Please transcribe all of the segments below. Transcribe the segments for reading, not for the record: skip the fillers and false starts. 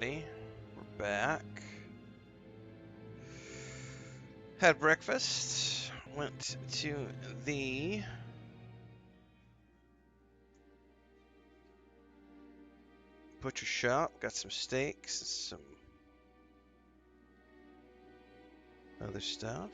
everybody. We're back. Had breakfast. Went to the butcher shop. Got some steaks and some other stuff.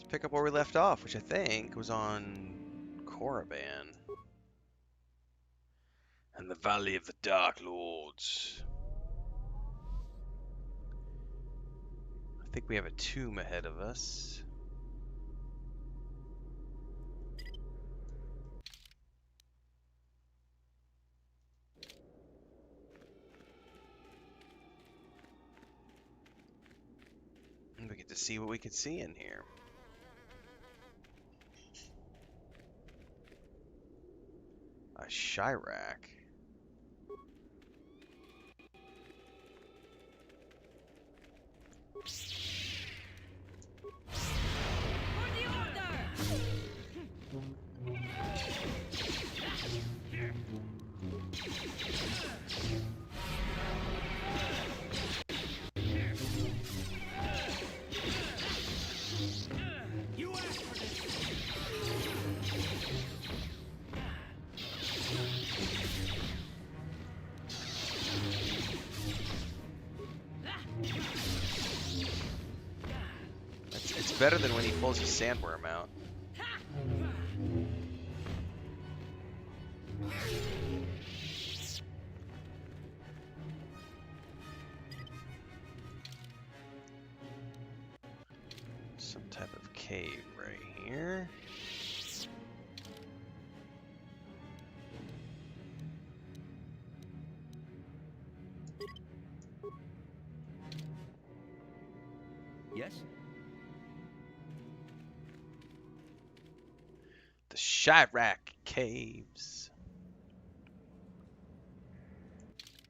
Pick up where we left off, which I think was on Korriban and the Valley of the Dark Lords. I think we have a tomb ahead of us. And we get to see what we can see in here. A Shyrack. It's better than when he pulls his sandworm out. Some type of cave right here. Yes? The Shyrack Caves.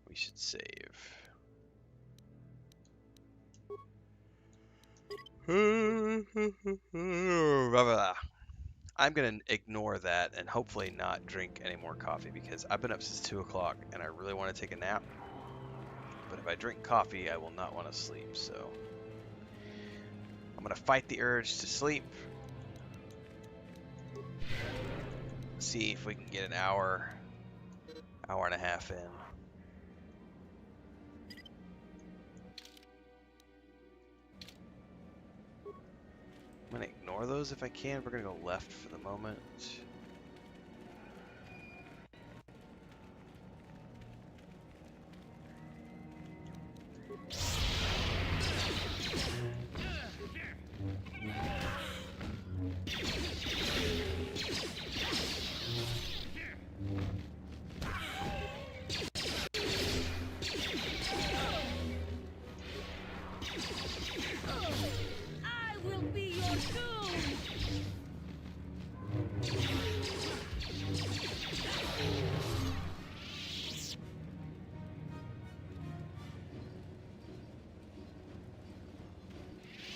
We should save. I'm gonna ignore that and hopefully not drink any more coffee because I've been up since 2 o'clock and I really want to take a nap. But if I drink coffee, I will not want to sleep, so I'm gonna fight the urge to sleep. See if we can get an hour and a half in. I'm gonna ignore those if I can. We're gonna go left for the moment.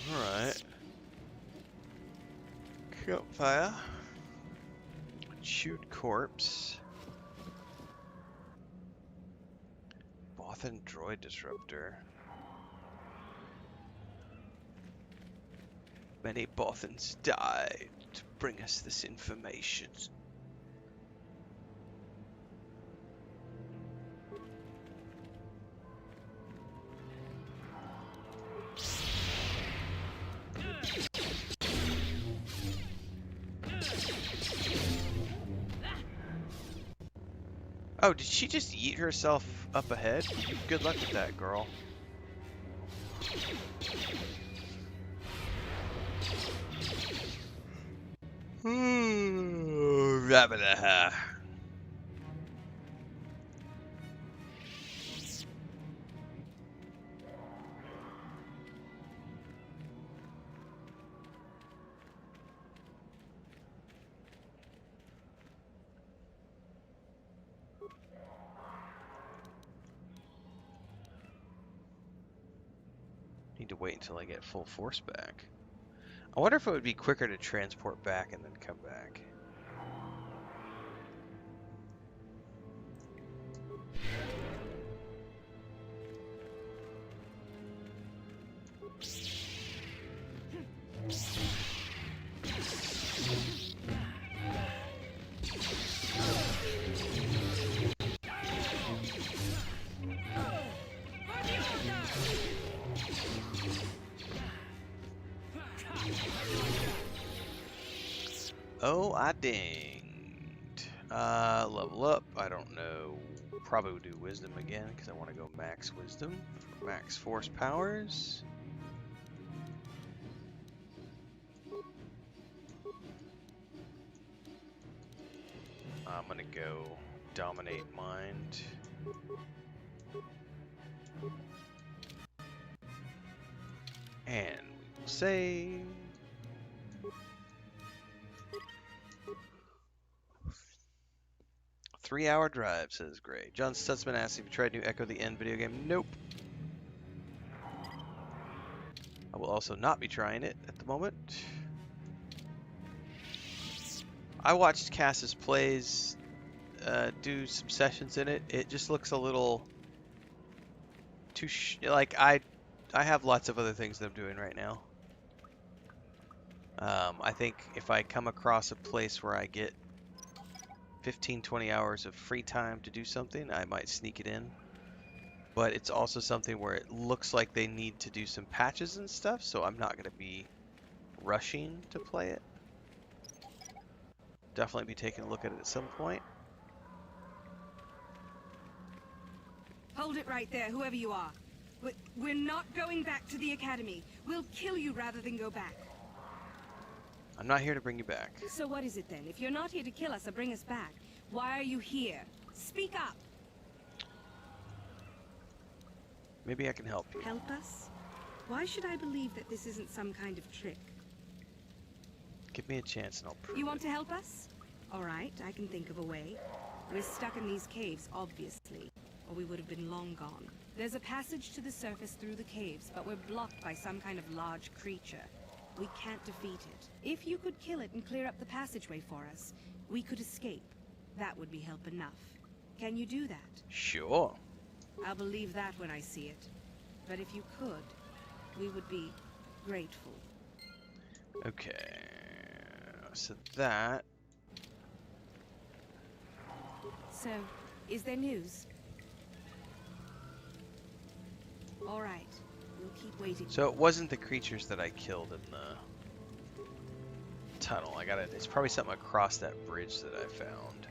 Alright. Campfire. Chewed corpse. Bothan droid disruptor. Many Bothans died to bring us this information. Oh, did she just yeet herself up ahead? Good luck with that, girl. Rabbit-aha. Need to wait until I get full force back. I wonder if it would be quicker to transport back and then come back. Oh, I dinged. Level up. I don't know. Probably would do wisdom again because I want to go max wisdom for max force powers. I'm gonna go dominate mind. And we will save. Three-hour drive, says Gray. John Stutzman asks if you tried new Echo the End video game. Nope. I will also not be trying it at the moment. I watched Cass's plays, do some sessions in it. It just looks a little too like I have lots of other things that I'm doing right now. I think if I come across a place where I get 15-20 hours of free time to do something, I might sneak it in. But it's also something where it looks like they need to do some patches and stuff, so I'm not going to be rushing to play it. Definitely be taking a look at it at some point. Hold it right there, whoever you are. We're not going back to the academy. We'll kill you rather than go back. I'm not here to bring you back. So what is it then? If you're not here to kill us or bring us back, why are you here? Speak up. Maybe I can help you. Help us? Why should I believe that this isn't some kind of trick? Give me a chance and I'll prove You want it. to help us? All right, I can think of a way. We're stuck in these caves, obviously, or we would have been long gone. There's a passage to the surface through the caves, but we're blocked by some kind of large creature. We can't defeat it. If you could kill it and clear up the passageway for us, we could escape. That would be help enough. Can you do that? Sure. I'll believe that when I see it. But if you could, we would be grateful. Okay. So that... So, is there news? All right. We'll keep waiting. So it wasn't the creatures that I killed in the tunnel. It's probably something across that bridge that I found.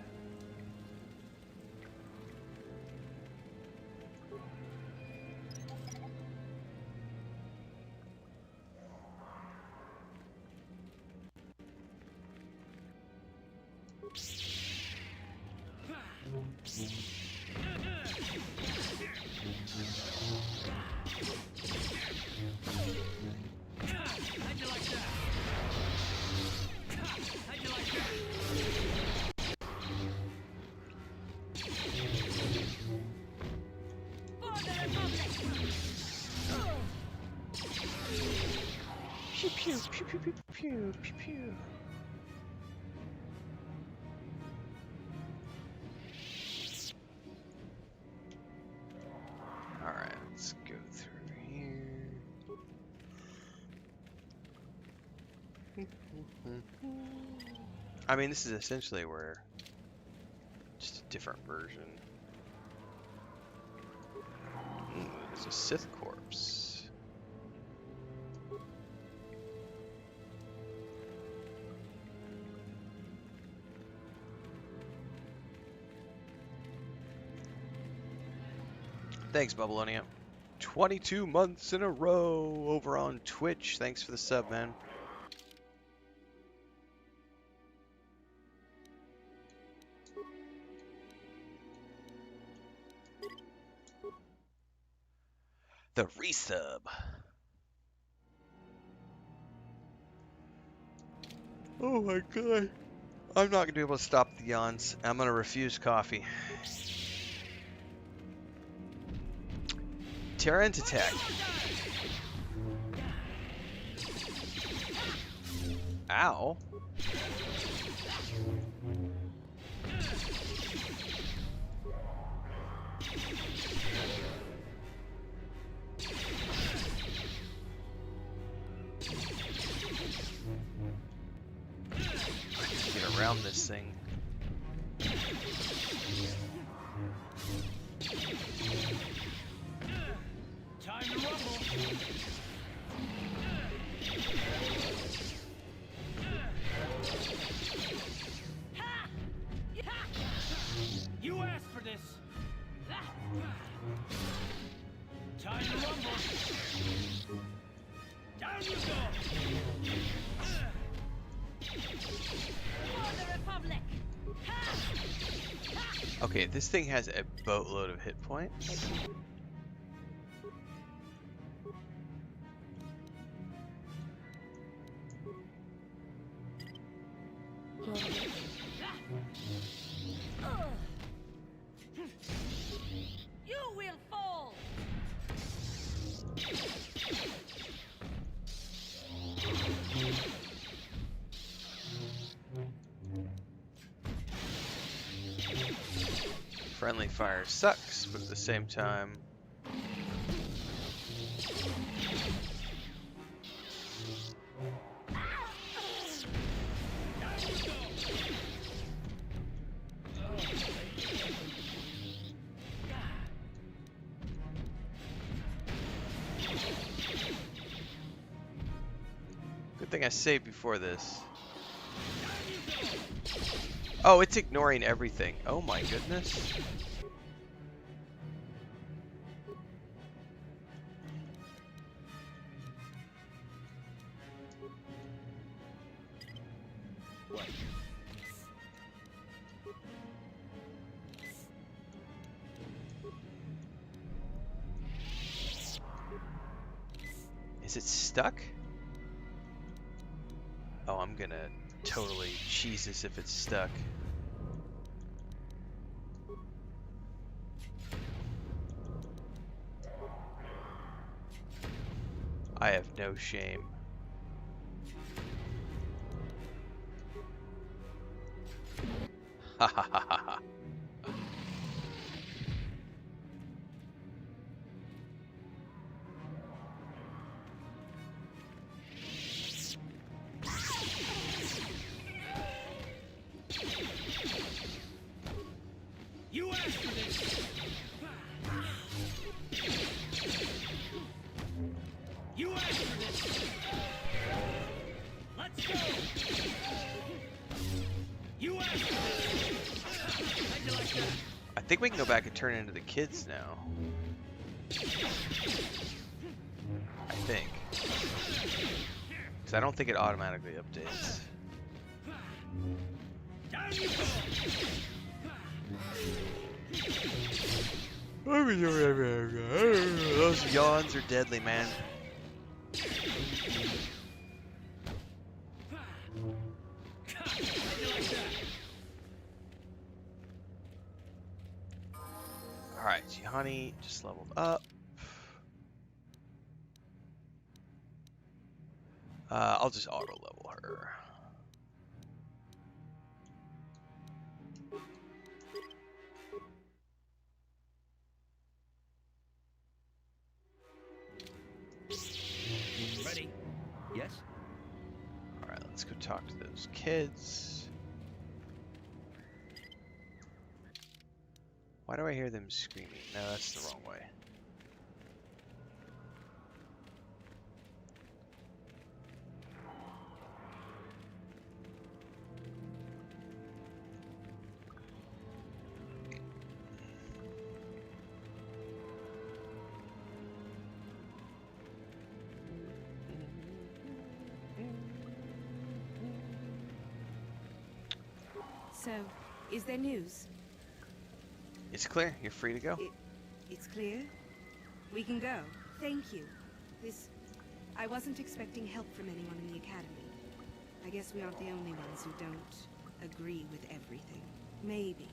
Pew pew pew pew pew pew pew pew. All right, let's go through here. I mean, this is essentially where just a different version. Ooh, there's a Sith corpse. Thanks, Bubbleonia. 22 months in a row over on Twitch. Thanks for the sub, man. The resub. Oh my god. I'm not going to be able to stop the yawns. I'm going to refuse coffee. Terran attack. Ow. Get around this thing. Time to rumble. You asked for this. Time to rumble. Down you go. For the Republic! Okay, this thing has a boatload of hit points. You will fall! Friendly fire sucks, but at the same time... Good thing I saved before this. Oh, it's ignoring everything. Oh my goodness. What? Is it stuck? Oh, I'm gonna totally cheese this if it's stuck. I have no shame. Ha ha ha ha ha. You asked for this. You asked for this. Let's go. You asked for this. How'd you like that? I think we can go back and turn into the kids now. I think. Because I don't think it automatically updates. Down you go. Those yawns are deadly, man. How'd you like that? Alright, Gianni just leveled up. I'll just auto level her. Ready? Yes? Alright, let's go talk to those kids. Why do I hear them screaming? No, that's the wrong way. So, is there news? It's clear. You're free to go. It's clear? We can go. Thank you. I wasn't expecting help from anyone in the Academy. I guess we aren't the only ones who don't agree with everything. Maybe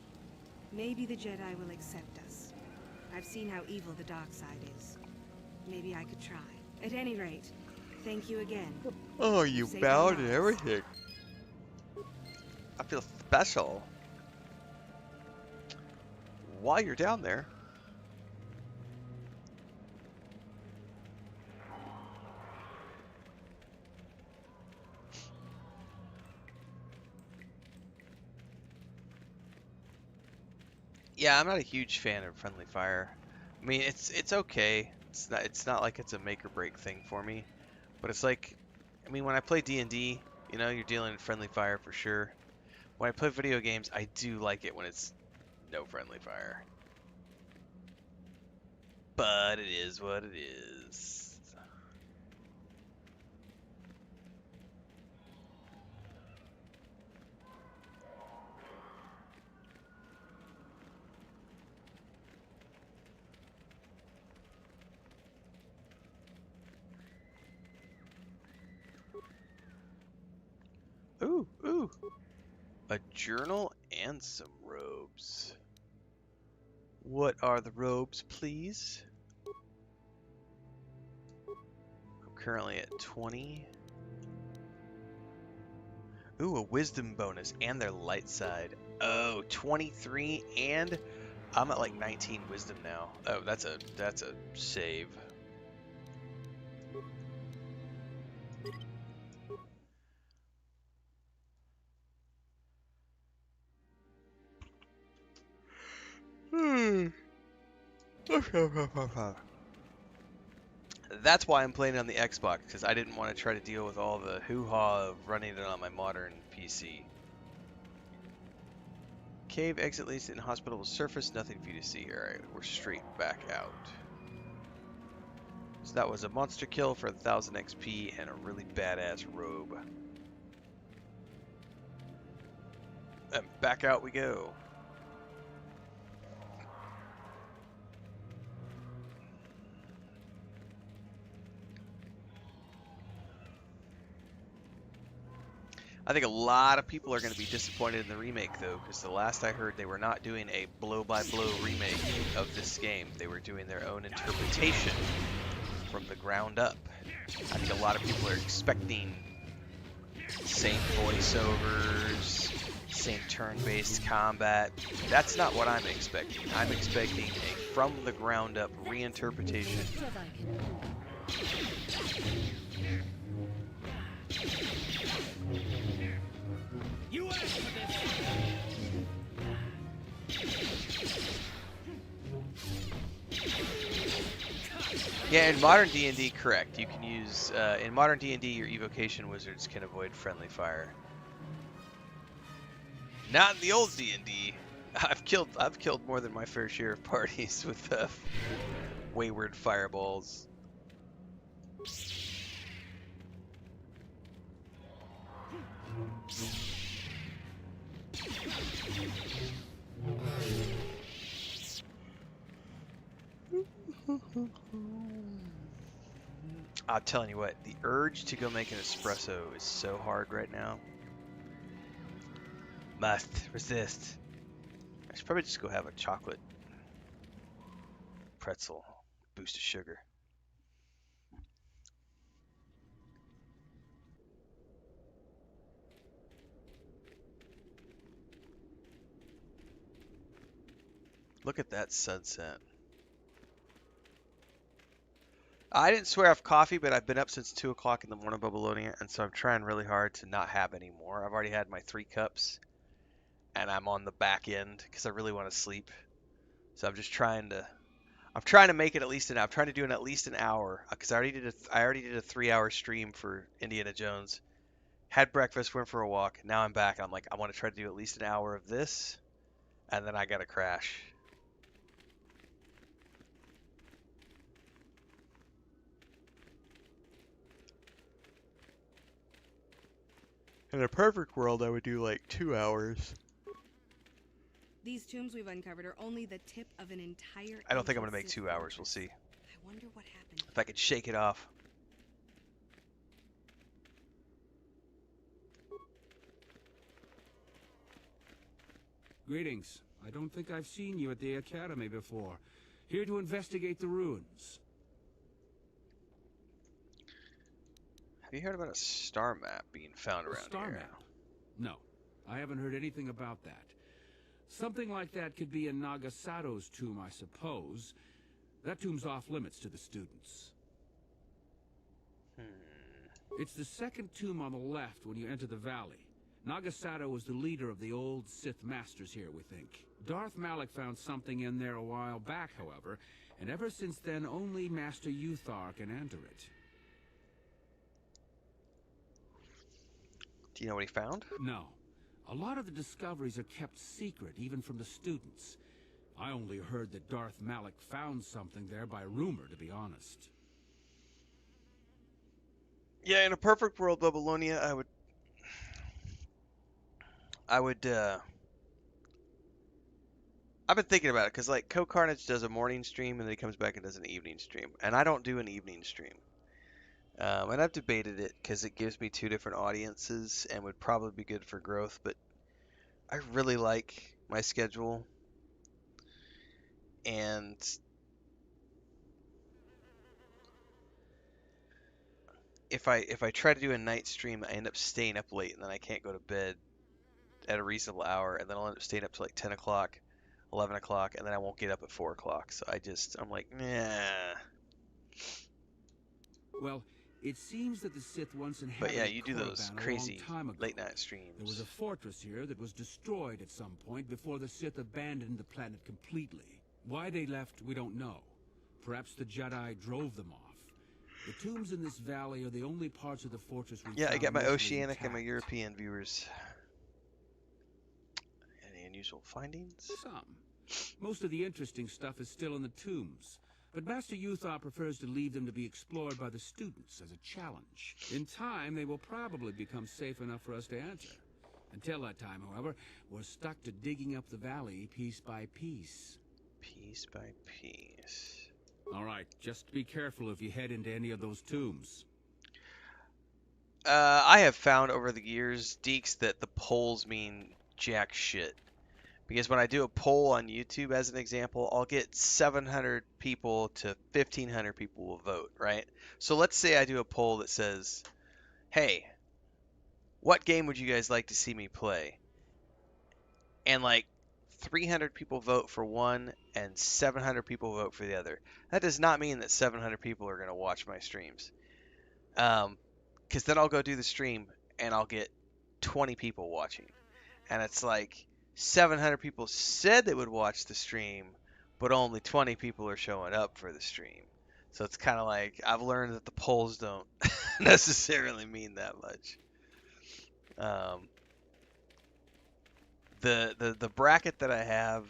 the Jedi will accept us. I've seen how evil the dark side is. Maybe I could try. At any rate, Thank you again. Oh, you Saved bowed our and lives. everything. I feel special. While you're down there, yeah, I'm not a huge fan of friendly fire. I mean, it's okay. It's not like it's a make or break thing for me. But it's like, I mean, when I play D&D, you know, you're dealing in friendly fire for sure. When I play video games, I do like it when it's no friendly fire. But it is what it is. Ooh, ooh. A journal and some robes. What are the robes, please? I'm currently at 20. Ooh, a wisdom bonus and their light side. Oh, 23 and I'm at like 19 wisdom now. Oh, that's a save. That's why I'm playing it on the Xbox, because I didn't want to try to deal with all the hoo-ha of running it on my modern PC. Cave exit leads to inhospitable surface, nothing for you to see. Alright, we're straight back out. So that was a monster kill for 1000 XP and a really badass robe. And back out we go. I think a lot of people are going to be disappointed in the remake, though, because the last I heard, they were not doing a blow-by-blow remake of this game. They were doing their own interpretation from the ground up. I think a lot of people are expecting same voiceovers, same turn-based combat. That's not what I'm expecting. I'm expecting a from-the-ground-up reinterpretation. You asked for this. Yeah, in modern D&D, correct. You can use in modern D&D, your evocation wizards can avoid friendly fire. Not in the old D&D. I've killed more than my fair share of parties with wayward fireballs. I'm telling you what, the urge to go make an espresso is so hard right now. Must resist. I should probably just go have a chocolate pretzel, boost of sugar. Look at that sunset. I didn't swear off coffee, but I've been up since 2 o'clock in the morning Babylonia, and so I'm trying really hard to not have any more. I've already had my 3 cups, and I'm on the back end because I really want to sleep. So I'm trying to make it at least I'm trying to do at least an hour because I already did a 3-hour stream for Indiana Jones. Had breakfast, went for a walk. Now I'm back, and I'm like, I want to try to do at least an hour of this, and then I gotta crash. In a perfect world, I would do like 2 hours. These tombs we've uncovered are only the tip of an entire. I don't think I'm gonna ancient make Sith 2 hours. fortress. We'll see I wonder what happened. if I could shake it off. Greetings. I don't think I've seen you at the Academy before. Here to investigate the ruins. Have you heard about a star map being found A around star here? map? No, I haven't heard anything about that. Something like that could be in Nagasato's tomb, I suppose. That tomb's off limits to the students. It's the second tomb on the left when you enter the valley. Nagasato was the leader of the old Sith Masters here, we think. Darth Malak found something in there a while back, however, and ever since then only Master Uthar can enter it. Do you know what he found? No. A lot of the discoveries are kept secret, even from the students. I only heard that Darth Malak found something there by rumor, to be honest. Yeah, in a perfect world, Babylonia, I've been thinking about it because like Co-Carnage does a morning stream and then he comes back and does an evening stream, and I don't do an evening stream. And I've debated it because it gives me two different audiences and would probably be good for growth, but I really like my schedule, and if I try to do a night stream, I end up staying up late and then I can't go to bed at a reasonable hour, and then I'll end up staying up to like 10 o'clock, 11 o'clock, and then I won't get up at 4 o'clock. So I'm like, nah. Well, it seems that the Sith once inhabited But yeah, you do those Korriban crazy a long time ago. late night There was streams. a fortress here that was destroyed at some point before the Sith abandoned the planet completely. Why they left, we don't know. Perhaps the Jedi drove them off. The tombs in this valley are the only parts of the fortress we Yeah, I found got my mostly Oceanic and my intact. European viewers. Any unusual findings? Some. Most of the interesting stuff is still in the tombs. But Master Uthar prefers to leave them to be explored by the students as a challenge. In time, they will probably become safe enough for us to enter. Until that time, however, we're stuck to digging up the valley piece by piece. Piece by piece. All right, just be careful if you head into any of those tombs. I have found over the years, Deeks, that the polls mean jack shit. Because when I do a poll on YouTube, as an example, I'll get 700 people to 1,500 people will vote, right? So let's say I do a poll that says, hey, what game would you guys like to see me play? And like 300 people vote for one and 700 people vote for the other. That does not mean that 700 people are going to watch my streams. Because then I'll go do the stream and I'll get 20 people watching. And it's like 700 people said they would watch the stream, but only 20 people are showing up for the stream. So it's kind of like I've learned that the polls don't necessarily mean that much. The bracket that I have,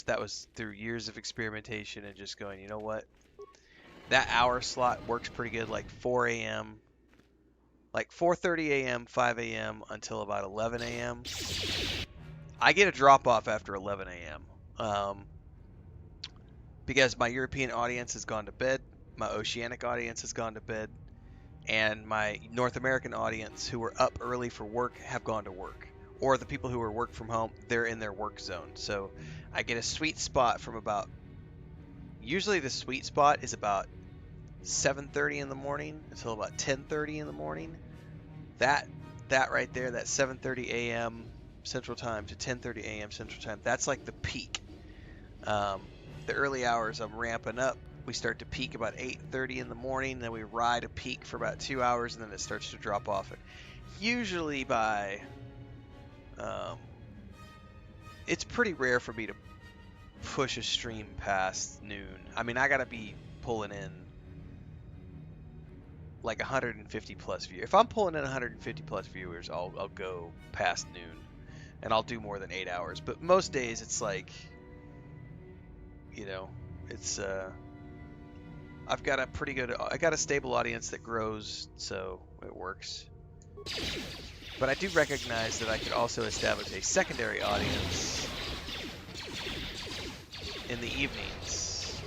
that was through years of experimentation and just going, you know what? That hour slot works pretty good, like 4 a.m., like 4:30 a.m., 5 a.m. until about 11 a.m. I get a drop off after 11 a.m. Because my European audience has gone to bed, my Oceanic audience has gone to bed, and my North American audience who were up early for work have gone to work. Or the people who are work from home, they're in their work zone. So I get a sweet spot from about, usually the sweet spot is about 7:30 in the morning until about 10:30 in the morning. That right there, that 7:30 a.m. Central Time to 10:30 a.m. Central Time, that's like the peak. The early hours I'm ramping up. We start to peak about 8:30 in the morning, then we ride a peak for about 2 hours, and then it starts to drop off. And usually by, it's pretty rare for me to push a stream past noon. I mean, I gotta be pulling in like 150 plus viewers. If I'm pulling in 150 plus viewers, I'll go past noon, and I'll do more than 8 hours. But most days it's like, you know, it's I've got I got a stable audience that grows, so it works. But I do recognize that I could also establish a secondary audience in the evenings.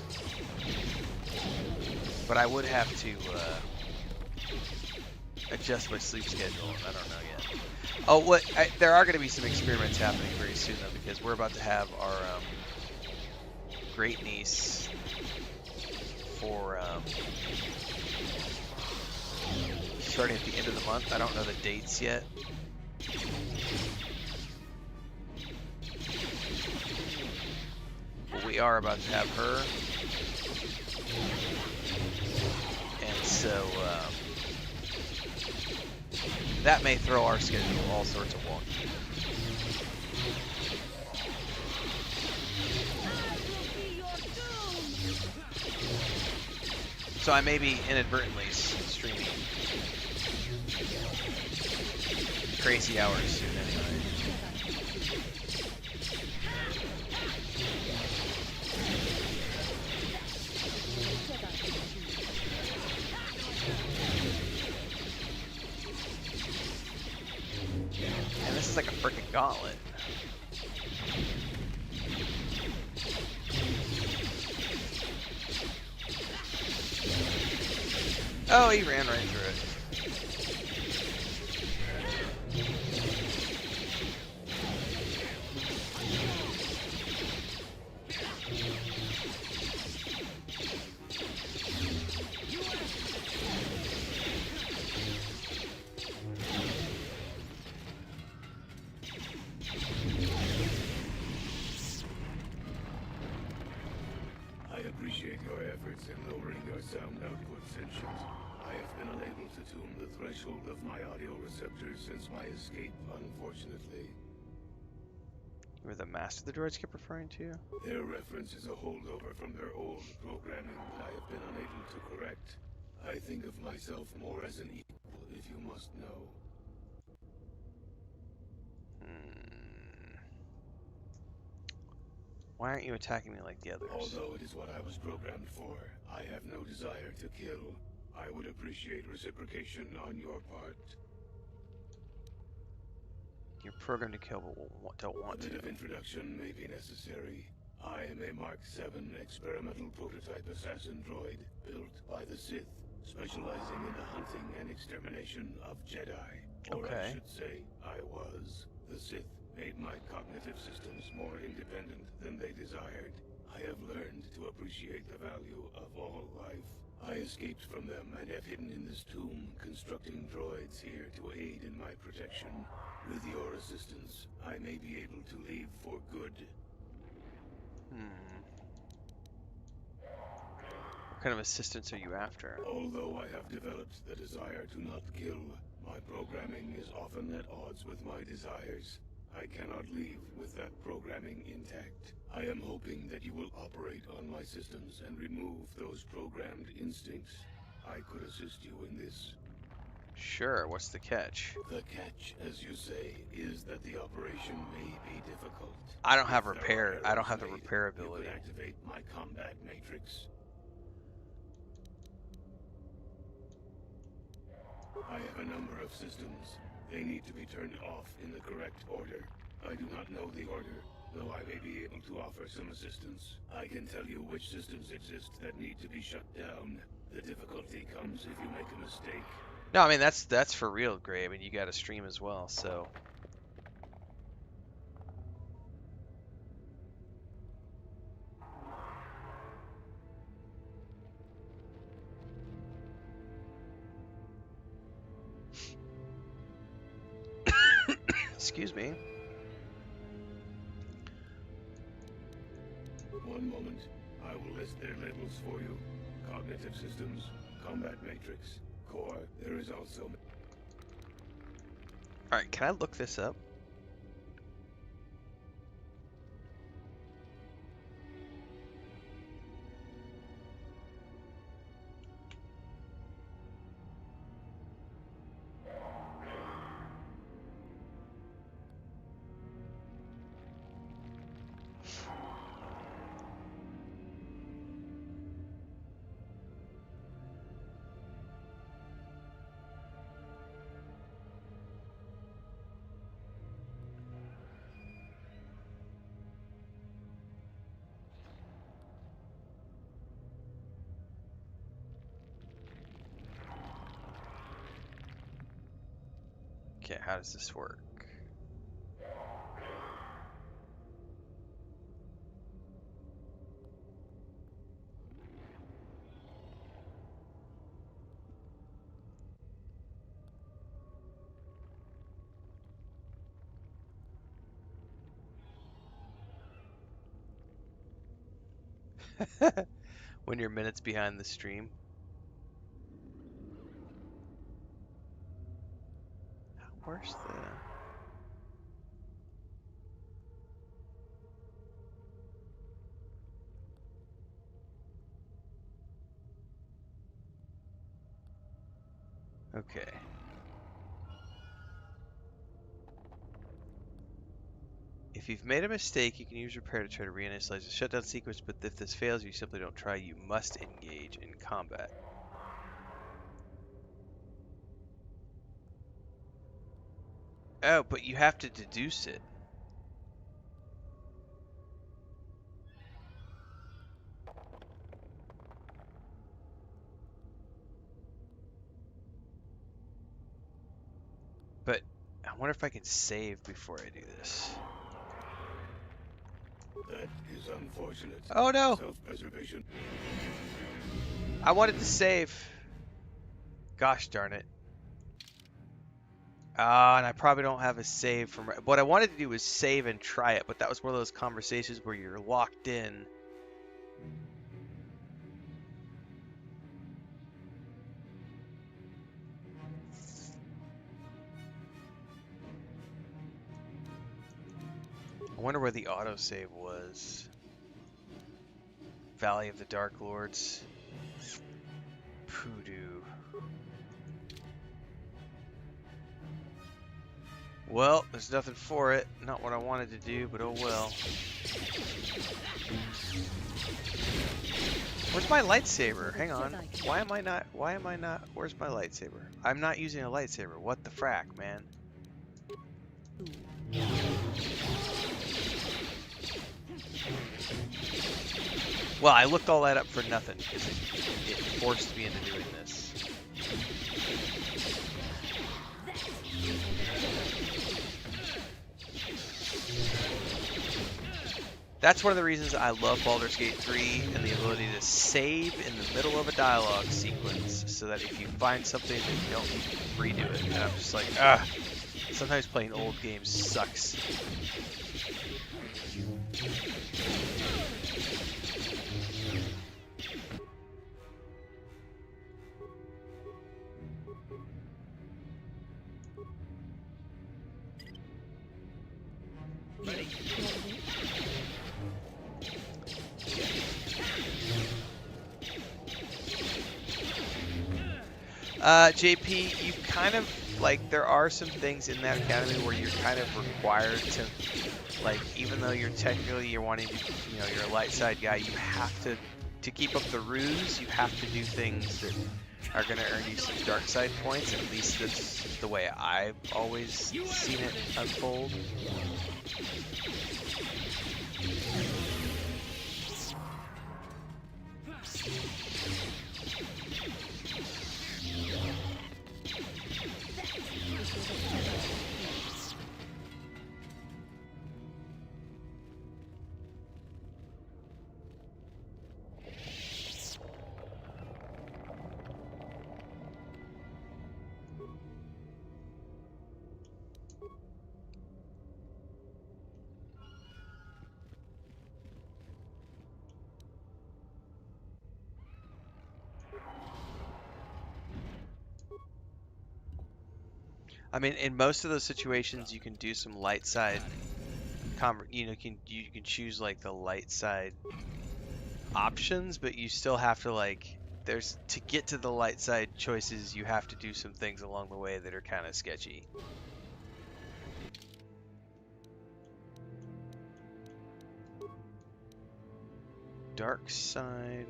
But I would have to adjust my sleep schedule. I don't know yet. Oh, there are going to be some experiments happening very soon, though, because we're about to have our great niece for starting at the end of the month. I don't know the dates yet. But we are about to have her. And so that may throw our schedule all sorts of wonky. So I may be inadvertently streaming crazy hours soon anyway. And this is like a freaking gauntlet. Oh, he ran right through it. I appreciate your efforts in lowering your sound output, Sentient. I have been unable to tune the threshold of my audio receptors since my escape, unfortunately. You were the master the droids kept referring to? Their reference is a holdover from their old programming that I have been unable to correct. I think of myself more as an equal, if you must know. Why aren't you attacking me like the others? Although it is what I was programmed for, I have no desire to kill. I would appreciate reciprocation on your part. You're programmed to kill, but don't want A bit to. of introduction may be necessary. I am a Mark VII experimental prototype assassin droid built by the Sith, specializing in the hunting and extermination of Jedi. Or Okay. I should say, I was. The Sith made my cognitive systems more independent than they desired. I have learned to appreciate the value of all life. I escaped from them and have hidden in this tomb, constructing droids here to aid in my protection. With your assistance, I may be able to leave for good. What kind of assistance are you after? Although I have developed the desire to not kill, my programming is often at odds with my desires. I cannot leave with that programming intact. I am hoping that you will operate on my systems and remove those programmed instincts. I could assist you in this. Sure, what's the catch? The catch, as you say, is that the operation may be difficult. I don't have If there repair. are I don't errors have the made, repair you ability. can activate my combat matrix. I have a number of systems. They need to be turned off in the correct order. I do not know the order, though I may be able to offer some assistance. I can tell you which systems exist that need to be shut down. The difficulty comes if you make a mistake. No, I mean that's for real, Gray. I mean you got to stream as well, so. Excuse me. One moment. I will list their labels for you. Cognitive systems, combat matrix, core. There is also... All right, can I look this up? Okay, how does this work? when you're minutes behind the stream. Where's the... Okay. If you've made a mistake, you can use repair to try to reinitialize the shutdown sequence, but if this fails, you simply don't try. You must engage in combat. Oh, but you have to deduce it. But I wonder if I can save before I do this. That is unfortunate. Oh no! Self-preservation. I wanted to save. Gosh darn it. And I probably don't have a save from... What I wanted to do was save and try it, but that was one of those conversations where you're locked in. I wonder where the autosave was. Valley of the Dark Lords. Poodoo. Well, there's nothing for it. Not what I wanted to do, but oh well. Where's my lightsaber? Hang on. Why am I not... Where's my lightsaber? I'm not using a lightsaber. What the frack, man? Well, I looked all that up for nothing because it forced me into doing this. That's one of the reasons I love Baldur's Gate 3 and the ability to save in the middle of a dialogue sequence so that if you find something that you don't redo it. And I'm just like, ah, sometimes playing old games sucks. JP, you kind of, like, there are some things in that academy where you're kind of required to, like, even though you're wanting to, you know, you're a light side guy, you have to keep up the ruse, you have to do things that are going to earn you some dark side points. At least that's the way I've always seen it unfold. I mean, in most of those situations, you can do some light side. You can choose like the light side options, but you still have to to get to the light side choices. You have to do some things along the way that are kind of sketchy. Dark side.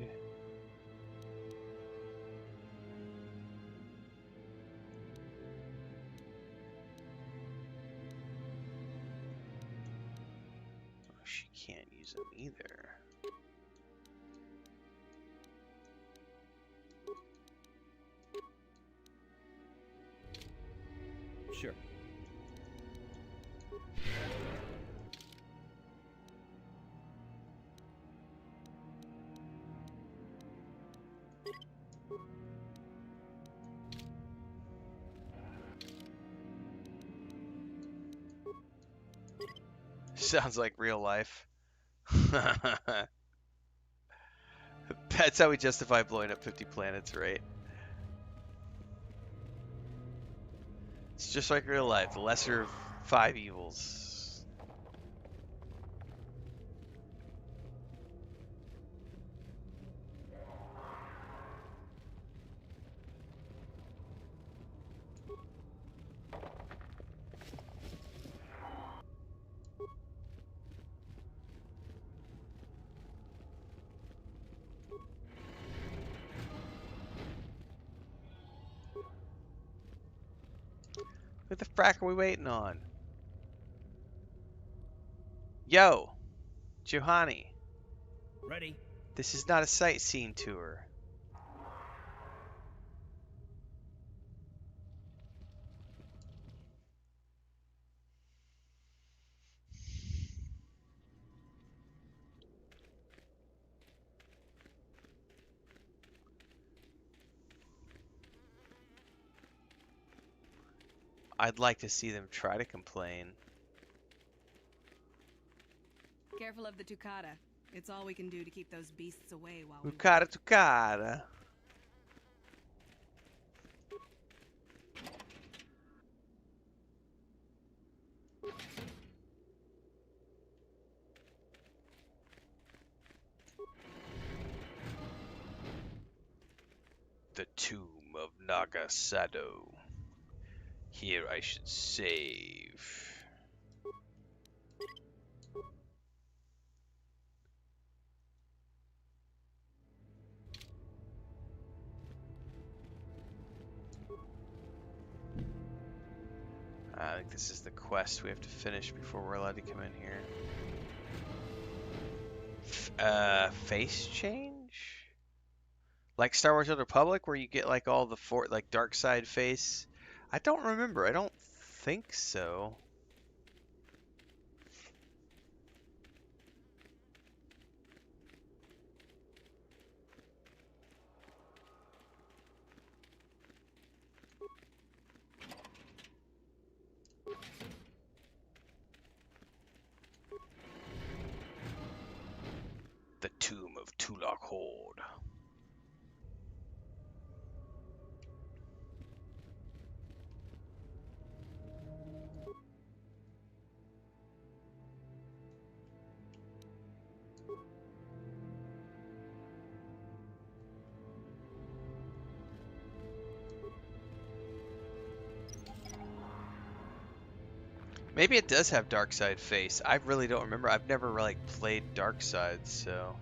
She can't use them either. Sure. Sounds like real life. That's how we justify blowing up 50 planets, right? It's just like real life, the lesser of 5 evils. Who the frack are we waiting on? Yo, Johanny, Ready. this is not a sightseeing tour. I'd like to see them try to complain. Careful of the Tukata. It's all we can do to keep those beasts away while we... Tukara Tukara. The tomb of Nagasado. Here I should save. I think this is the quest we have to finish before we're allowed to come in here. Face change? Like Star Wars: The Old Republic, where you get like all the like dark side face? I don't remember. I don't think so. The tomb of Tulak Hord. Maybe it does have dark side face. I really don't remember. I've never like played dark side, so.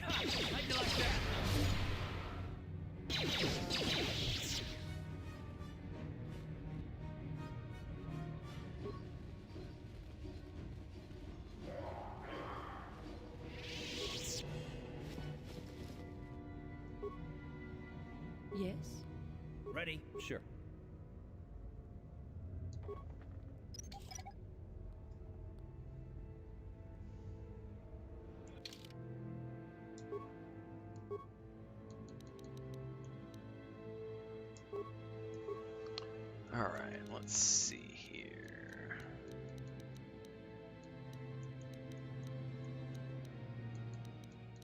How'd you like that? Yes? Ready. Sure. All right, let's see here.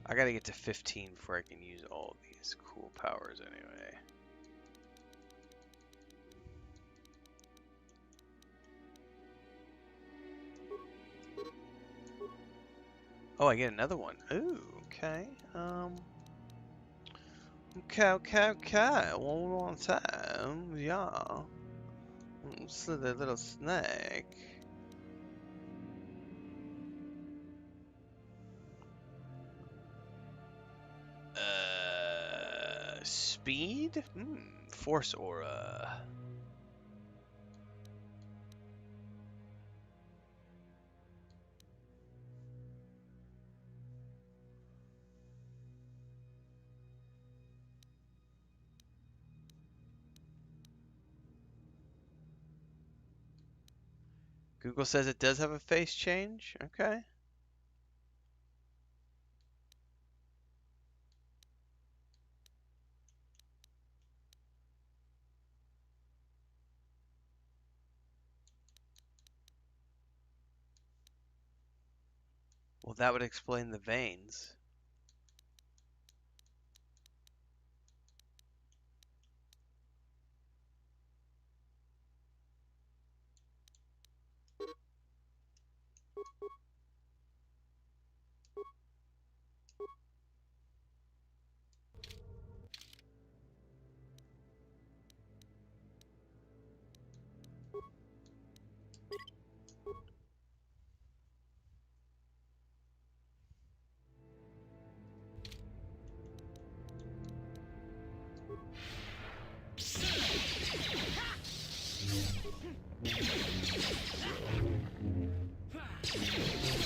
I gotta get to 15 before I can use all of these cool powers anyway. Oh, I get another one. Ooh, okay. Okay. One more time. Yeah. So the little snake. Speed? Force aura. Google says it does have a face change. Okay. Well, that would explain the veins.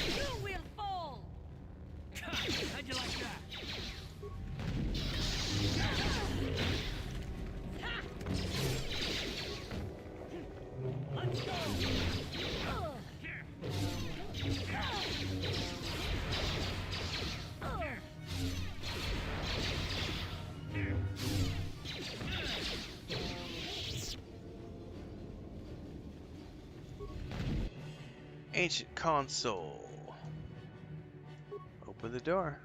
You will fall! How'd you like that? Let's go! Ancient console. Open the door.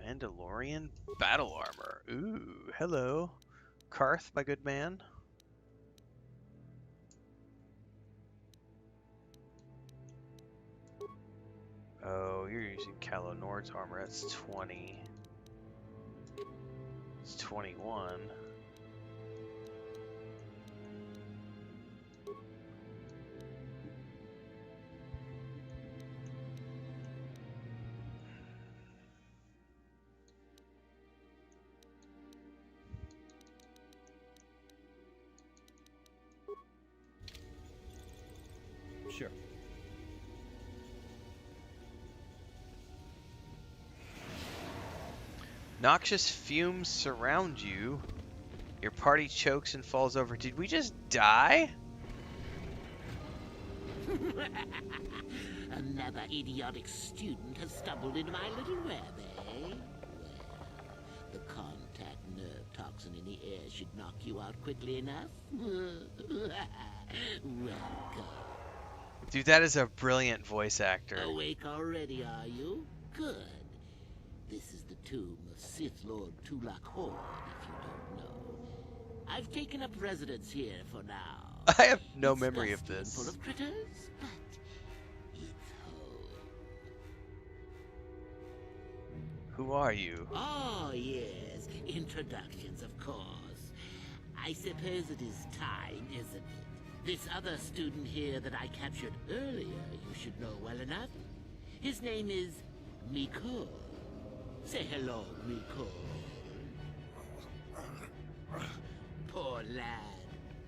Mandalorian battle armor. Ooh, hello. Karth, my good man. Oh, you're using Calo Nord's armor. That's 20. It's 21. Sure. Noxious fumes surround you. Your party chokes and falls over. Did we just die? Another idiotic student has stumbled into my little web, eh? Well, the contact nerve toxin in the air should knock you out quickly enough. Welcome. Dude, that is a brilliant voice actor. Awake already, are you? Good. This is the tomb of Sith Lord Tulak Hord, if you don't know. I've taken up residence here for now. I have no It's memory of dusty and this. full of critters, but it's home. Who are you? Oh, yes. Introductions, of course. I suppose it is time, isn't it? This other student here that I captured earlier, you should know well enough. His name is Miko. Say hello, Miko. Poor lad.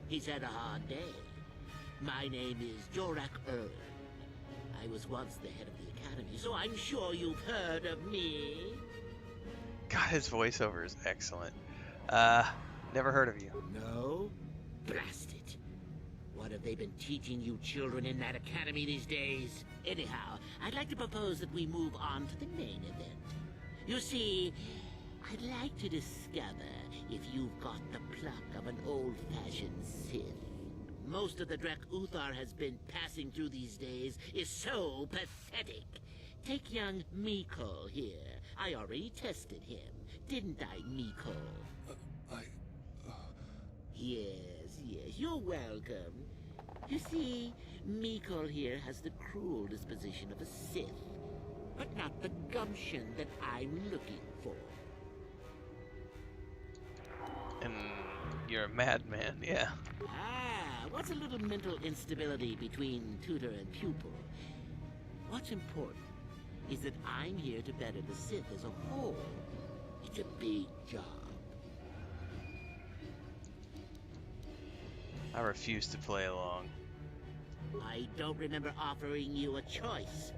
He's had a hard day. My name is Jorak Uln. I was once the head of the academy, so I'm sure you've heard of me. God, his voiceover is excellent. Never heard of you. No? Blast it. What have they been teaching you children in that academy these days? Anyhow, I'd like to propose that we move on to the main event. You see, I'd like to discover if you've got the pluck of an old-fashioned Sith. Most of the Drek Uthar has been passing through these days is so pathetic. Take young Miko here. I already tested him, didn't I, Miko? Yes, you're welcome. You see, Miko here has the cruel disposition of a Sith, but not the gumption that I'm looking for. And you're a madman, yeah. Ah, what's a little mental instability between tutor and pupil? What's important is that I'm here to better the Sith as a whole. It's a big job. I refuse to play along. I don't remember offering you a choice.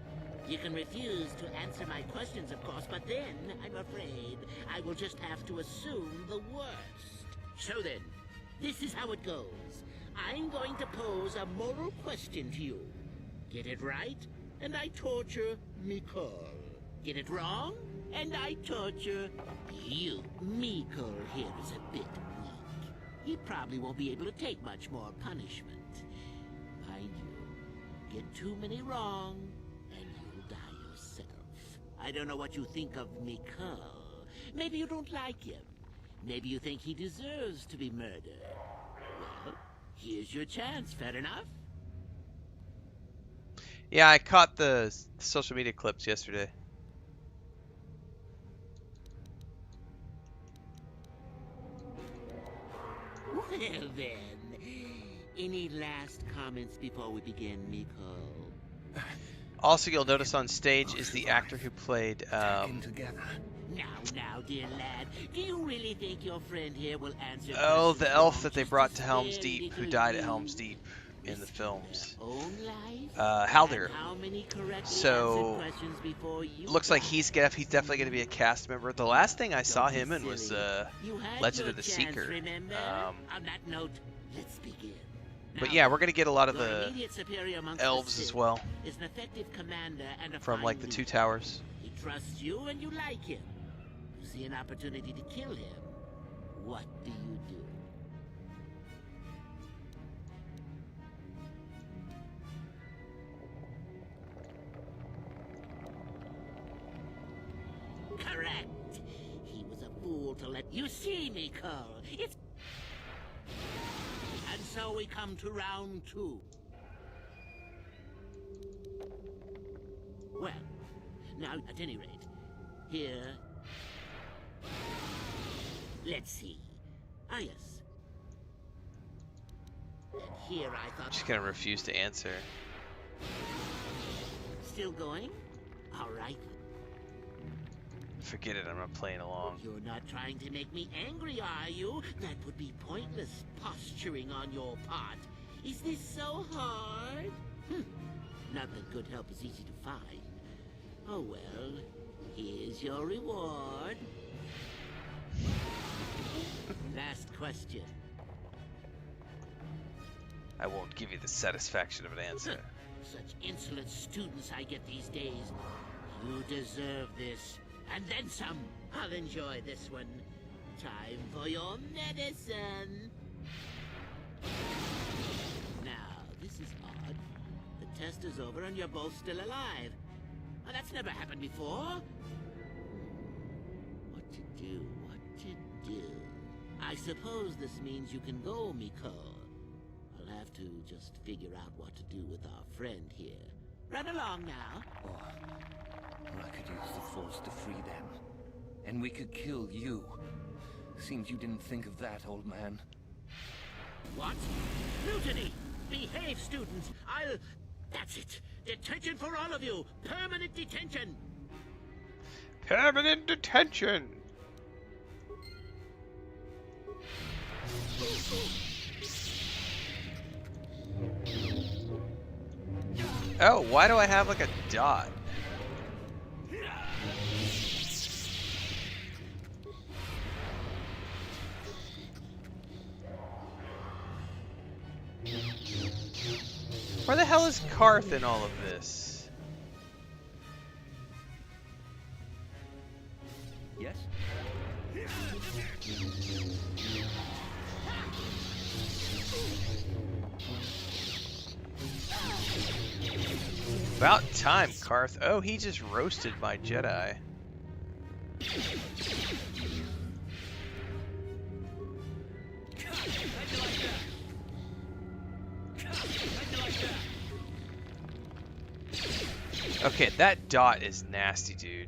You can refuse to answer my questions, of course, but then, I'm afraid, I will just have to assume the worst. So then, this is how it goes. I'm going to pose a moral question to you. Get it right, and I torture Mikol. Get it wrong, and I torture you. Mikol here is a bit weak. He probably won't be able to take much more punishment. Mind you, get too many wrong, and you'll die yourself. I don't know what you think of Mikol. Maybe you don't like him. Maybe you think he deserves to be murdered. Well, here's your chance, fair enough? Yeah, I caught the social media clips yesterday. Well then, any last comments before we begin, Mikol? Also, you'll notice on stage is the actor who played together. Now, dear lad, do you really think your friend here will answer oh, questions the elf along that they just brought a to Helm's spare Deep, who little died at you? Helm's Deep in the films. Their own life? Haldir. And how many correctly So, answered questions before you looks like die? he's definitely going to be a cast member. The last thing I saw Don't be him in was silly. You had Legend your of the chance, Seeker. remember? On that note, let's begin. But Now, yeah, we're going to get a lot of your the immediate superior amongst the elves as Sith well is an effective commander and a from fine like the Two leader. Towers. He trusts you and you like him. You see an opportunity to kill him. What do you do? Correct. He was a fool to let you see me, Cole. It's... And so we come to round 2. Well, now, at any rate, here... Let's see. Ah, yes. And here I thought... She's going to refuse to answer. Still going? All right. Forget it, I'm not playing along. You're not trying to make me angry, are you? That would be pointless posturing on your part. Is this so hard? Not that good help is easy to find. Oh well, here's your reward. Last question. I won't give you the satisfaction of an answer. Such insolent students I get these days. You deserve this. And then some. I'll enjoy this one. Time for your medicine. Now, this is odd. The test is over and you're both still alive. Well, that's never happened before. What to do? What to do? I suppose this means you can go, Miko. I'll have to just figure out what to do with our friend here. Run along now. Or I could use the Force to free them. And we could kill you. Seems you didn't think of that, old man. What? Mutiny! Behave, students! That's it! Detention for all of you! Permanent detention! Permanent detention! Oh, why do I have like a dot? Where the hell is Karth in all of this? Yes? About time, Karth. Oh, he just roasted my Jedi. Okay, that dot is nasty, dude.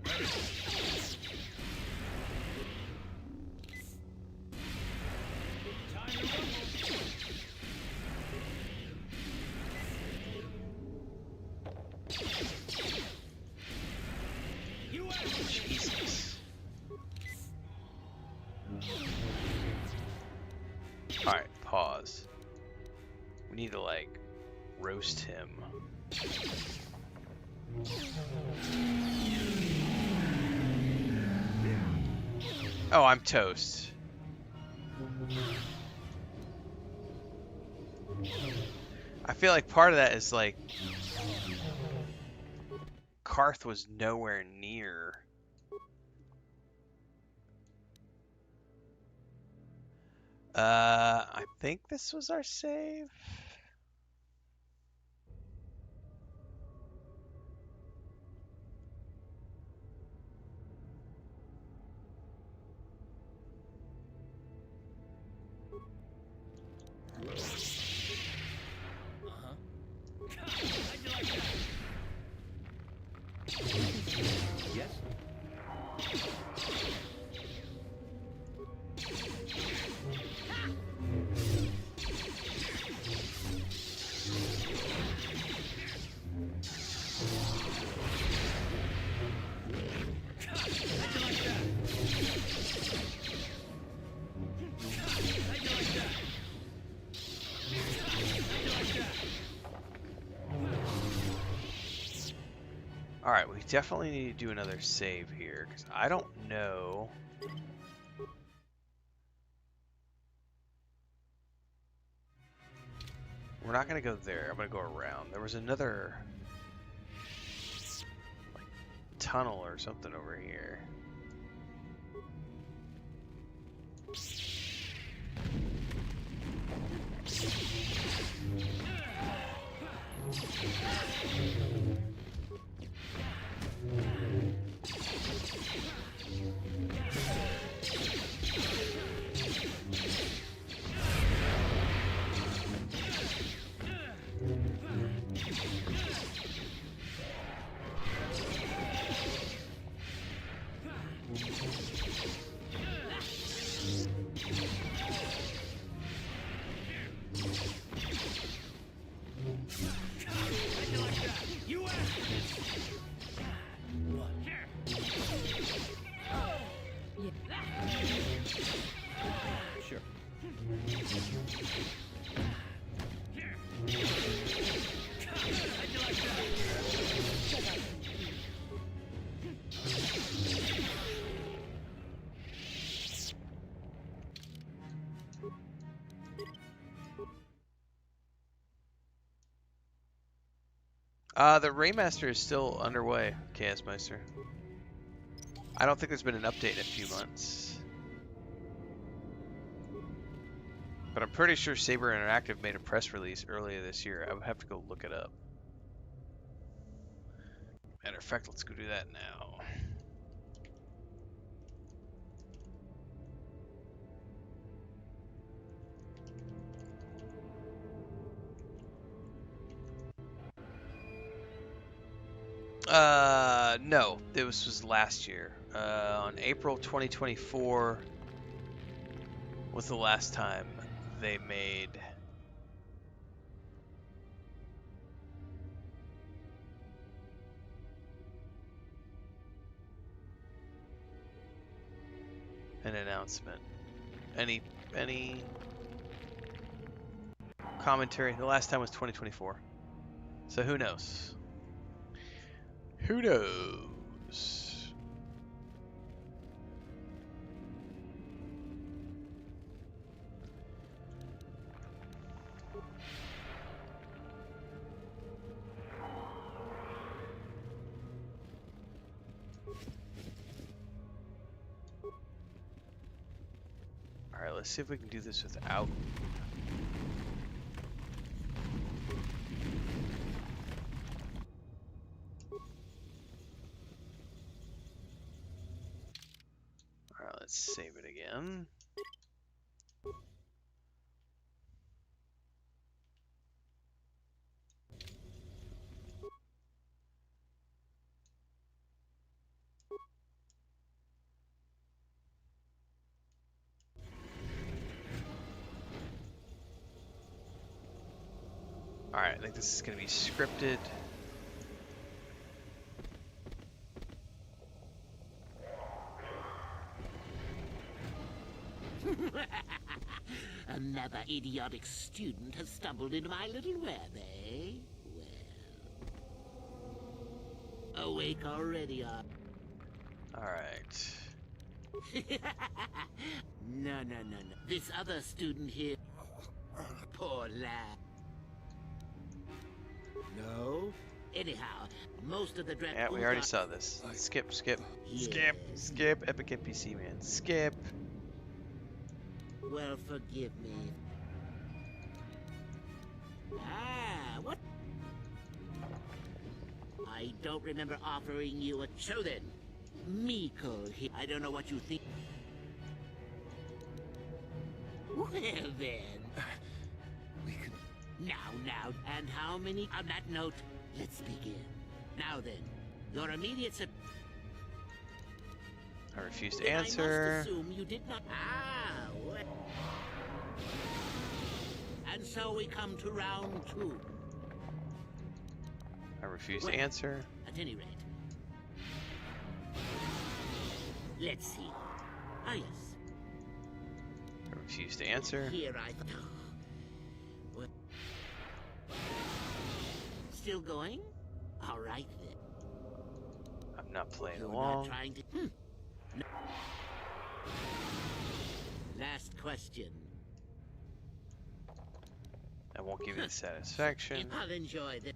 Jesus. Alright, pause. We need to, like, roast him. Oh, I'm toast. I feel like part of that is like Karth was nowhere near. I think this was our save. How'd you like that? Yes? How'd you like that? How'd you like that? How'd you like that? All right, we definitely need to do another save here because I don't know. We're not gonna go there. I'm gonna go around. There was another like tunnel or something over here. How'd you like that? You asked. What? Here. Sure. Here. How'd you like that? The Raymaster is still underway, Chaos Meister. I don't think there's been an update in a few months. But I'm pretty sure Saber Interactive made a press release earlier this year. I would have to go look it up. Matter of fact, let's go do that now. No, this was last year. On April 2024 was the last time they made an announcement. Any commentary? The last time was 2024. So who knows? Who knows? All right, let's see if we can do this without. Alright, let's save it again. Alright, I think this is going to be scripted. Another idiotic student has stumbled into my little web, eh? Well... Awake already, Alright. No, no, no, no. This other student here. Poor lad. No. Anyhow, most of the dread. Yeah, we already saw this. Skip, skip, skip, Yes. skip. Epic NPC man. Skip. Well, forgive me. Ah, what? I don't remember offering you a show then. Meekle here. I don't know what you think. Well then. We could... Now, and how many? On that note, let's begin. Now then, your immediate I refuse to Then answer. I must assume you did not. Ah, well. And so we come to round 2. I refuse to Well, answer. At any rate. Let's see. Ah, yes. I refuse to answer. Here I... Well, still going? All right, then. I'm not playing You're along. not trying to... No. Last question. I won't give you the satisfaction. I'll enjoy this.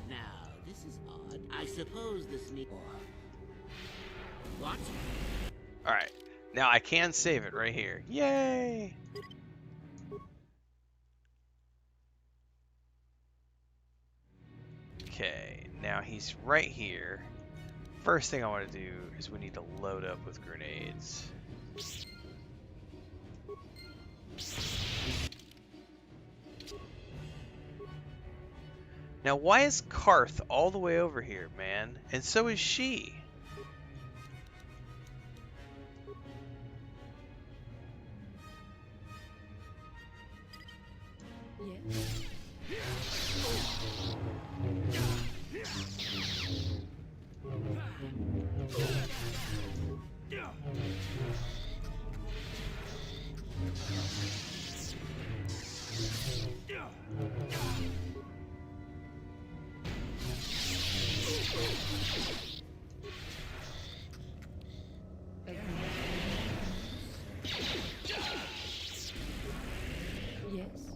Now, this is odd. I suppose this means... What? Alright. Now I can save it right here. Yay! Okay, now he's right here. First thing I want to do is we need to load up with grenades. Now why is Karth all the way over here, man? And so is she. Yes. Yes.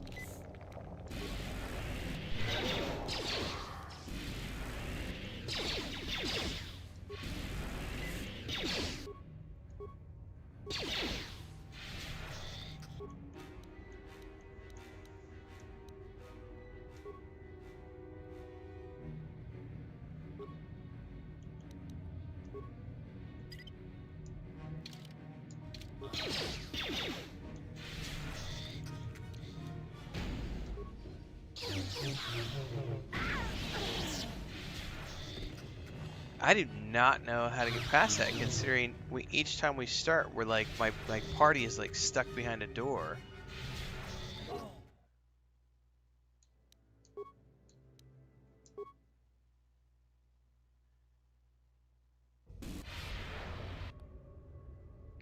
I do not know how to get past that, considering each time we start, we're like, my party is like stuck behind a door.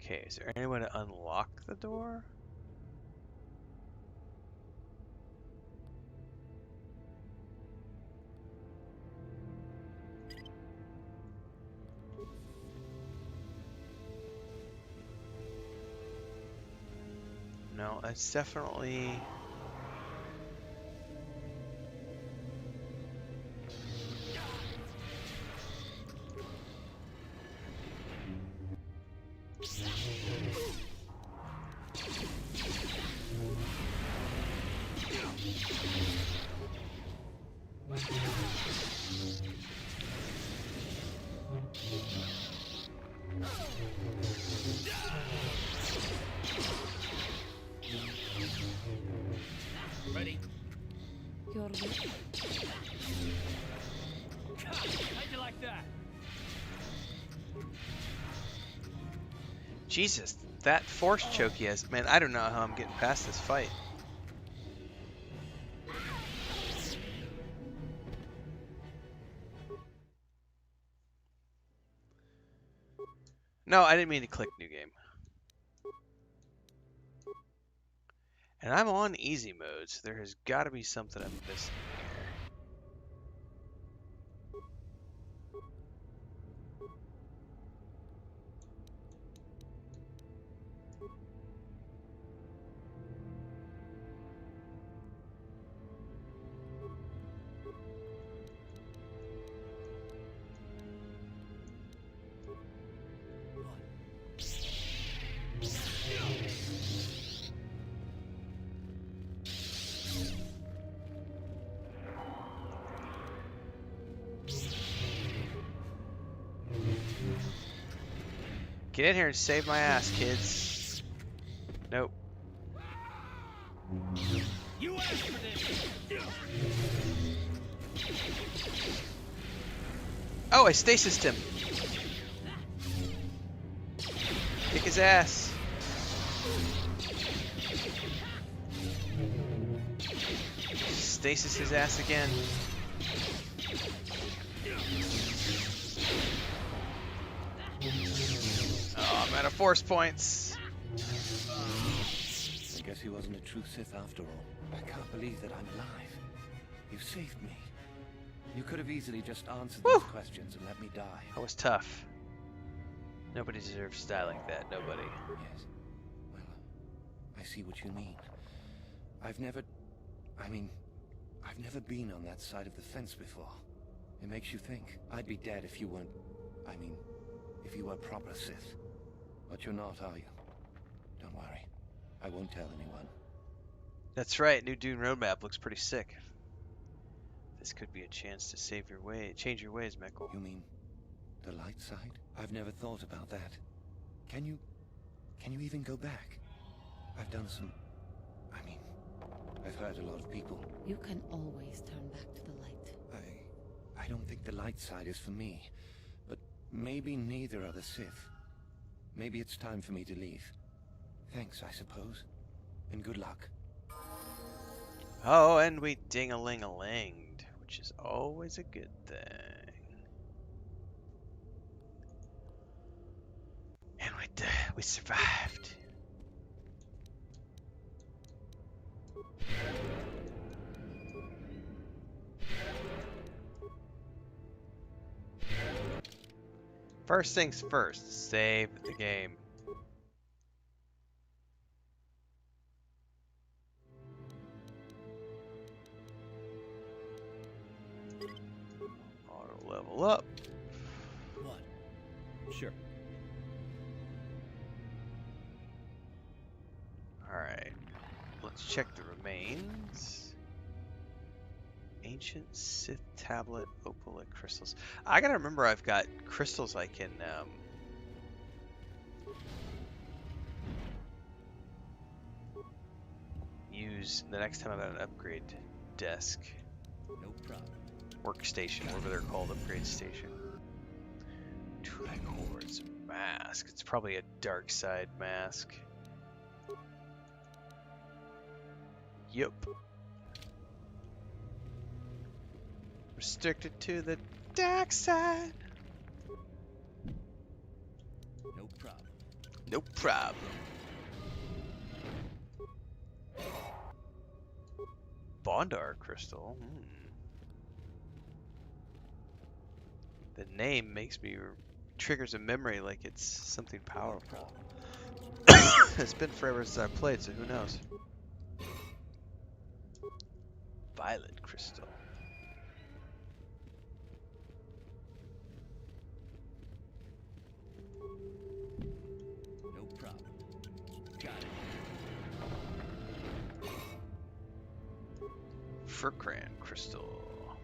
Okay, is there any way to unlock the door? No, that's definitely... Ready? You're ready. How'd you like that? Jesus, that force choke he has, man, I don't know how I'm getting past this fight. No, I didn't mean to click new game. And I'm on easy mode, so there has got to be something I'm missing here. Get in here and save my ass, kids. Nope. You asked for this. Oh, I stasised him. Kick his ass. Stasis his ass again. Oh, I'm out of force points. I guess he wasn't a true Sith after all. I can't believe that I'm alive. You saved me. You could have easily just answered those questions and let me die. That was tough. Nobody deserves to die like that. Nobody. Yes. Well, I see what you mean. I've never been on that side of the fence before. It makes you think. I'd be dead if you weren't... if you were proper Sith. But you're not, are you? Don't worry. I won't tell anyone. That's right. New Dune roadmap looks pretty sick. This could be a chance to change your ways, Meckle. You mean the light side? I've never thought about that. Can you even go back? I've done some... I've hurt a lot of people. You can always turn back to the light. I don't think the light side is for me. But maybe neither are the Sith. Maybe it's time for me to leave. Thanks, I suppose. And good luck. Oh, and we ding-a-ling-a-linged, which is always a good thing. And we survived. First things first, save the game. Auto level up. What? Sure. Alright, let's check the remains. Ancient Sith tablet, opalite crystals. I gotta remember I've got crystals I can use the next time I'm at an upgrade desk. No problem. Workstation, whatever they're called, upgrade station. Tulak Hord's mask. It's probably a dark side mask. Yup. Restricted to the dark side. No problem. No problem. Bondar crystal. The name makes me triggers a memory like it's something powerful. It's been forever since I played, so who knows? Violet crystal. No problem. Got it. Furcran crystal.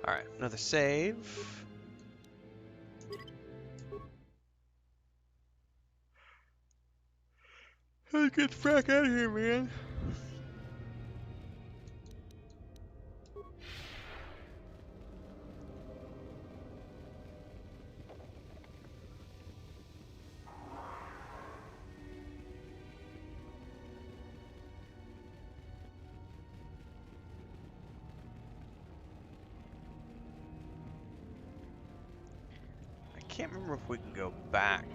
Alright, another save. Let's get the frack out of here, man. I can't remember if we can go back.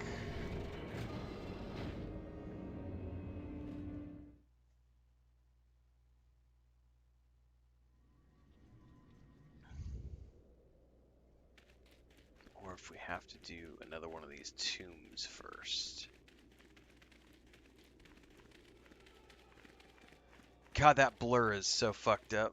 Or if we have to do another one of these tombs first. God, that blur is so fucked up.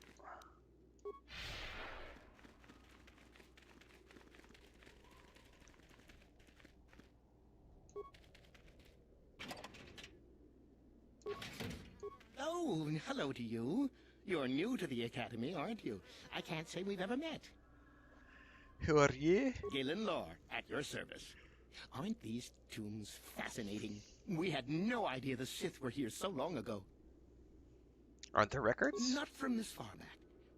Oh, hello to you. You're new to the Academy, aren't you? I can't say we've ever met. Who are you? Galen Lore, at your service. Aren't these tombs fascinating? We had no idea the Sith were here so long ago. Aren't there records? Not from this far back.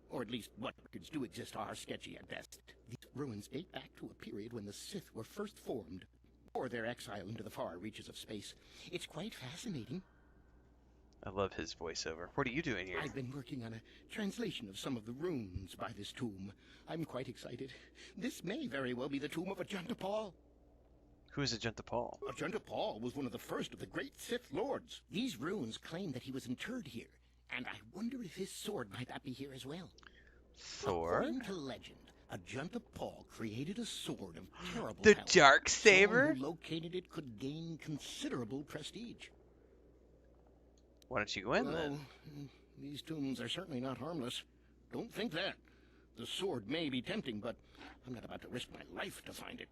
Or at least what records do exist are sketchy at best. These ruins date back to a period when the Sith were first formed, or their exile into the far reaches of space. It's quite fascinating. I love his voiceover. What are you doing here? I've been working on a translation of some of the runes by this tomb. I'm quite excited. This may very well be the tomb of Ajanta Paul. Who is Ajanta Paul? Ajanta Paul was one of the first of the great Sith Lords. These runes claim that he was interred here, and I wonder if his sword might not be here as well. Thor? According to legend, Ajanta Paul created a sword of terrible The power. Dark Saber? Someone who located it could gain considerable prestige. Why don't you go in then? These tombs are certainly not harmless. Don't think that. The sword may be tempting, but I'm not about to risk my life to find it.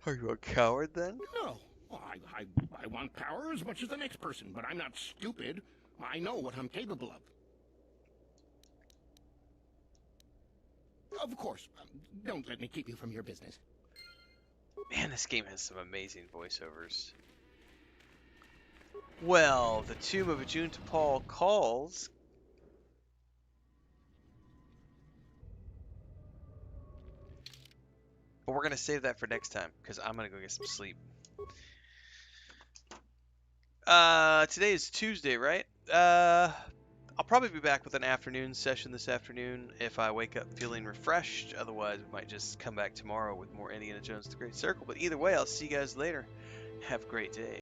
Are you a coward then? No. Well, I want power as much as the next person, but I'm not stupid. I know what I'm capable of. Of course. Don't let me keep you from your business. Man, this game has some amazing voiceovers. Well, the Tomb of Ajanta Paul calls. But we're going to save that for next time, because I'm going to go get some sleep. Today is Tuesday, right? I'll probably be back with an afternoon session this afternoon if I wake up feeling refreshed. Otherwise, we might just come back tomorrow with more Indiana Jones: The Great Circle. But either way, I'll see you guys later. Have a great day.